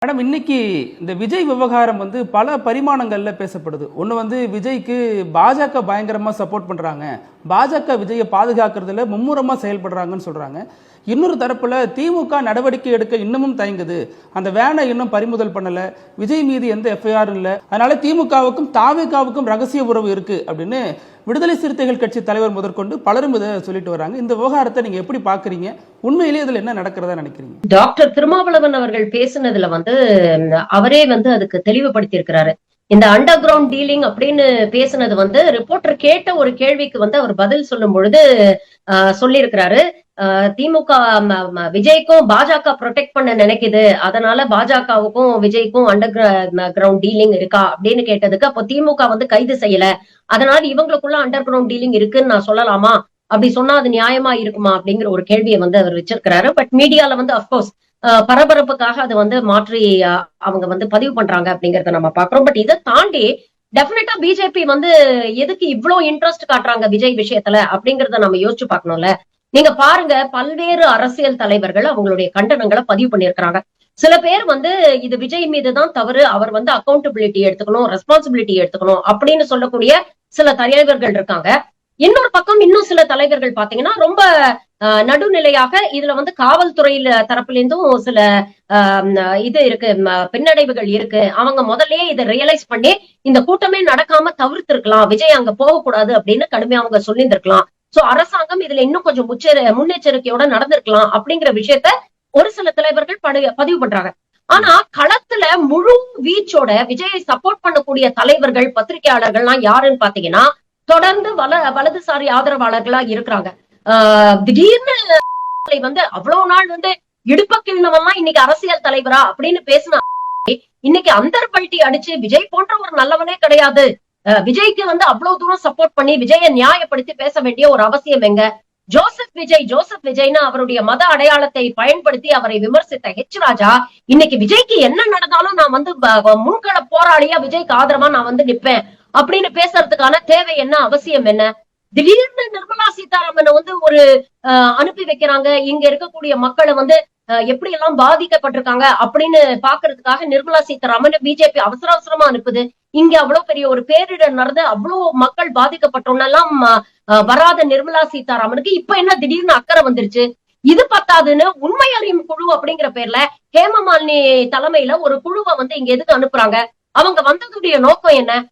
Madam, இன்னைக்கு இந்த விஜய் விவகாரம் பல பரிமாணங்கள்ல பேசப்படுது. ஒன்று விஜய்க்கு பாஜக பயங்கரமா சப்போர்ட் பண்றாங்க, பாஜக விஜயை பாதுகாக்கிறதுல மும்முரமா செயல்படுறாங்கன்னு சொல்றாங்க. இன்னொரு தரப்புல திமுக நடவடிக்கை எடுக்க இன்னமும் தயங்குது, அந்த வேனை இன்னும் பறிமுதல் பண்ணல, விஜய் மீது எந்த எஃப்ஐஆர் இல்லை, அதனால திமுகவுக்கும் தாவேகாவுக்கும் ரகசிய உறவு இருக்கு அப்படின்னு விடுதலை சிறுத்தைகள் கட்சி தலைவர் முதற்கொண்டு பலரும் இதை சொல்லிட்டு வராங்க. இந்த விவகாரத்தை நீங்க எப்படி பாக்குறீங்க? உண்மையிலேயே இதுல என்ன நடக்கிறதா நினைக்கிறீங்க? டாக்டர் திருமாவளவன் அவர்கள் பேசினதுல அவரே அதுக்கு தெளிவுபடுத்தி இருக்கிறாரு. இந்த அண்டர் கிரவுண்ட் டீலிங் அப்படின்னு பேசினது ரிப்போர்ட்டர் கேட்ட ஒரு கேள்விக்கு அவர் பதில் சொல்லும் பொழுது சொல்லியிருக்கிறாரு, திமுக விஜய்க்கும் பாஜக ப்ரொடெக்ட் பண்ண நினைக்குது, அதனால பாஜகவுக்கும் விஜய்க்கும் அண்டர் கிரவுண்ட் டீலிங் இருக்கா அப்படின்னு கேட்டதுக்கு, அப்போ திமுக கைது செய்யல, அதனால இவங்களுக்குள்ள அண்டர் கிரவுண்ட் டீலிங் இருக்குன்னு நான் சொல்லலாமா, அப்படி சொன்னா அது நியாயமா இருக்குமா அப்படிங்கிற ஒரு கேள்வியை அவர் வச்சிருக்கிறாரு. பட் மீடியால அப்கோர்ஸ் பரபரப்புக்காக அது மாற்றி அவங்க பதிவு பண்றாங்க அப்படிங்கறத நம்ம பாக்குறோம். பட் இதை தாண்டி டெபினட்டா பிஜேபி எதுக்கு இவ்வளவு இன்ட்ரெஸ்ட் காட்டுறாங்க விஜய் விஷயத்துல அப்படிங்கறத நம்ம யோசிச்சு பார்க்கணும்ல. நீங்க பாருங்க, பல்வேறு அரசியல் தலைவர்கள் அவங்களுடைய கண்டனங்களை பதிவு பண்ணியிருக்கிறாங்க. சில பேர் இது விஜய் மீதுதான் தவறு, அவர் அக்கௌண்டபிலிட்டி எடுத்துக்கணும், ரெஸ்பான்சிபிலிட்டி எடுத்துக்கணும் அப்படின்னு சொல்லக்கூடிய சில தலைவர்கள் இருக்காங்க. இன்னொரு பக்கம் இன்னும் சில தலைவர்கள் பாத்தீங்கன்னா ரொம்ப நடுநிலையாக இதுல காவல்துறையில தரப்புல இருந்தும் சில இது இருக்கு, பின்னடைவுகள் இருக்கு, அவங்க முதல்லயே இதை ரியலைஸ் பண்ணி இந்த கூட்டமே நடக்காம தவிர்த்து இருக்கலாம், விஜய் அங்க போகக்கூடாது அப்படின்னு கடுமையா அவங்க சொல்லியிருந்திருக்கலாம். சோ அரசாங்கம் இதுல இன்னும் கொஞ்சம் முன்னெச்சரிக்கையோட நடந்திருக்கலாம் அப்படிங்கிற விஷயத்த ஒரு சில தலைவர்கள் பதிவு பண்றாங்க. ஆனா களத்துல முழு வீச்சோட விஜயை சப்போர்ட் பண்ணக்கூடிய தலைவர்கள் பத்திரிகையாளர்கள்லாம் யாருன்னு பாத்தீங்கன்னா தொடர்ந்து வலதுசாரி ஆதரவாளர்களா இருக்கிறாங்க. திடீர்னு அவ்வளவு நாள் இடுப்ப கிழனவெல்லாம் இன்னைக்கு அரசியல் தலைவரா அப்படின்னு பேசினா, இன்னைக்கு அந்தர் பல்ட்டி அடிச்சு விஜய் போன்ற ஒரு நல்லவனே கிடையாது, விஜய்க்கு அவ்வளவு தூரம் சப்போர்ட் பண்ணி விஜயை நியாயப்படுத்தி பேச வேண்டிய ஒரு அவசியம் எங்க? ஜோசப் விஜய்னு அவருடைய மத அடையாளத்தை பயன்படுத்தி அவரை விமர்சித்த ஹெச் ராஜா இன்னைக்கு விஜய்க்கு என்ன நடந்தாலும் நான் முன்கள போராளியா விஜய்க்கு ஆதரவா நான் நிப்பேன் அப்படின்னு பேசுறதுக்கான தேவை என்ன, அவசியம் என்ன? திடீர்னு நிர்மலா சீதாராமன் ஒரு அனுப்பி வைக்கிறாங்க, இங்க இருக்கக்கூடிய மக்களை எப்படி எல்லாம் பாதிக்கப்பட்டிருக்காங்க அப்படின்னு பாக்குறதுக்காக நிர்மலா சீதாராமன் பிஜேபி அவசர அவசரமா அனுப்புது. இங்க அவ்வளவு பெரிய ஒரு பேரிடர் நடந்து அவ்வளவு மக்கள் பாதிக்கப்பட்டோன்னெல்லாம் வராத நிர்மலா சீதாராமனுக்கு இப்ப என்ன திடீர்னு அக்கறை வந்துருச்சு? இது பத்தாதுன்னு உண்மை அறியும் குழு அப்படிங்கிற பேர்ல ஹேமமாலினி தலைமையில ஒரு குழுவை இங்க எதுக்கு அனுப்புறாங்க? அவங்க வந்ததுடைய நோக்கம் என்ன?